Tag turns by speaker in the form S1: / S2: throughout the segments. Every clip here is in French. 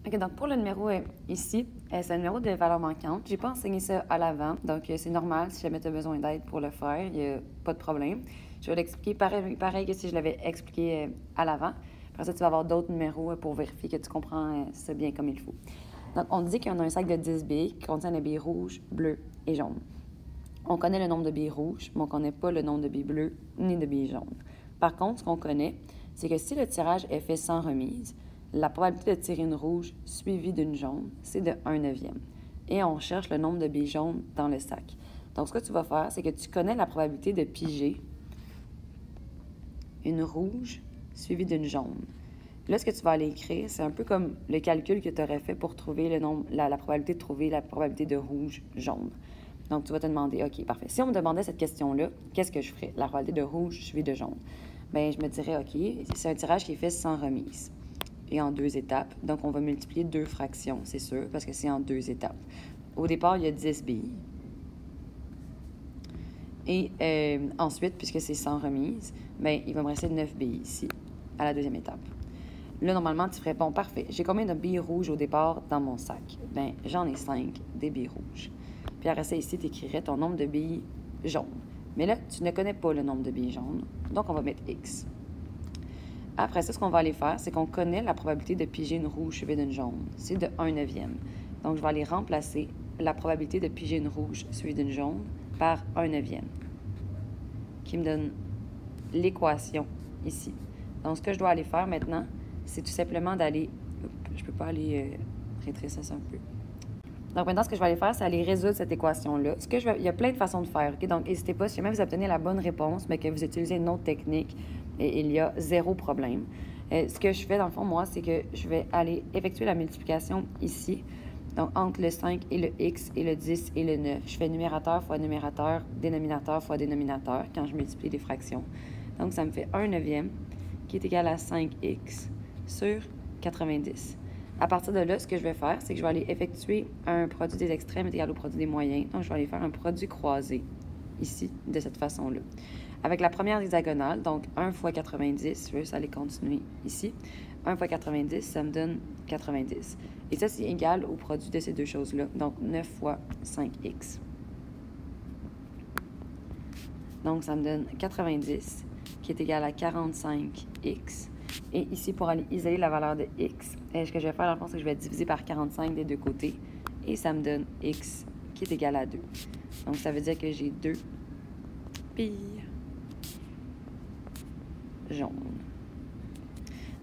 S1: OK, donc pour le numéro ici, c'est un numéro de valeur manquante. J'ai pas enseigné ça à l'avant, donc c'est normal si jamais tu as besoin d'aide pour le faire, il n'y a pas de problème. Je vais l'expliquer pareil que si je l'avais expliqué à l'avant. Après ça, tu vas avoir d'autres numéros pour vérifier que tu comprends ça bien comme il faut. Donc, on dit qu'on a un sac de 10 billes qui contient des billes rouges, bleues et jaunes. On connaît le nombre de billes rouges, mais on ne connaît pas le nombre de billes bleues ni de billes jaunes. Par contre, ce qu'on connaît, c'est que si le tirage est fait sans remise, la probabilité de tirer une rouge suivie d'une jaune, c'est de 1/9. Et on cherche le nombre de billes jaunes dans le sac. Donc, ce que tu vas faire, c'est que tu connais la probabilité de piger une rouge suivie d'une jaune. Là, ce que tu vas aller écrire, c'est un peu comme le calcul que tu aurais fait pour trouver le nombre, la probabilité de trouver la probabilité de rouge-jaune. Donc, tu vas te demander, OK, parfait. Si on me demandait cette question-là, qu'est-ce que je ferais? La probabilité de rouge suivie de jaune. Bien, je me dirais, OK, c'est un tirage qui est fait sans remise et en 2 étapes. Donc, on va multiplier 2 fractions, c'est sûr, parce que c'est en 2 étapes. Au départ, il y a 10 billes. Et ensuite, puisque c'est sans remise, bien, il va me rester 9 billes ici, à la deuxième étape. Là, normalement, tu ferais, bon, parfait, j'ai combien de billes rouges au départ dans mon sac? Bien, j'en ai 5, des billes rouges. Puis après ça, ici, tu écrirais ton nombre de billes jaunes. Mais là, tu ne connais pas le nombre de billes jaunes, donc on va mettre X. Après ça, ce qu'on va aller faire, c'est qu'on connaît la probabilité de piger une rouge suivie d'une jaune. C'est de 1/9. Donc, je vais aller remplacer la probabilité de piger une rouge suivie d'une jaune par 1/9, qui me donne l'équation ici. Donc, ce que je dois aller faire maintenant, c'est tout simplement d'aller... Je peux pas aller rétrécir ça un peu. Donc, maintenant, ce que je vais aller faire, c'est aller résoudre cette équation-là. Il y a plein de façons de faire, OK? Donc, n'hésitez pas, si jamais vous obtenez la bonne réponse, mais que vous utilisez une autre technique, et il y a 0 problème. Ce que je fais, dans le fond, moi, c'est que je vais aller effectuer la multiplication ici. Donc, entre le 5 et le x et le 10 et le 9. Je fais numérateur fois numérateur, dénominateur fois dénominateur quand je multiplie les fractions. Donc, ça me fait 1/9 qui est égal à 5x sur 90. À partir de là, ce que je vais faire, c'est que je vais aller effectuer un produit des extrêmes est égal au produit des moyens. Donc, je vais aller faire un produit croisé, ici, de cette façon-là. Avec la première hexagonale, donc 1 fois 90, je vais juste aller continuer ici. 1 fois 90, ça me donne 90. Et ça, c'est égal au produit de ces deux choses-là. Donc, 9 fois 5x. Donc, ça me donne 90, qui est égal à 45x. Et ici, pour aller isoler la valeur de x, ce que je vais faire, dans le fond, c'est que je vais diviser par 45 des deux côtés. Et ça me donne x qui est égal à 2. Donc, ça veut dire que j'ai 2 billes jaunes.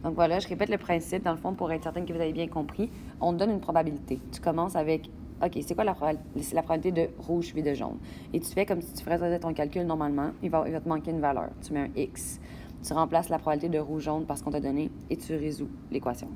S1: Donc, voilà, je répète le principe, dans le fond, pour être certaine que vous avez bien compris. On te donne une probabilité. Tu commences avec, OK, c'est quoi la probabilité? C'est la probabilité de rouge suivi de jaune. Et tu fais comme si tu ferais ton calcul normalement. Il va te manquer une valeur. Tu mets un x. Tu remplaces la probabilité de rouge-jaune par ce qu'on t'a donné et tu résous l'équation.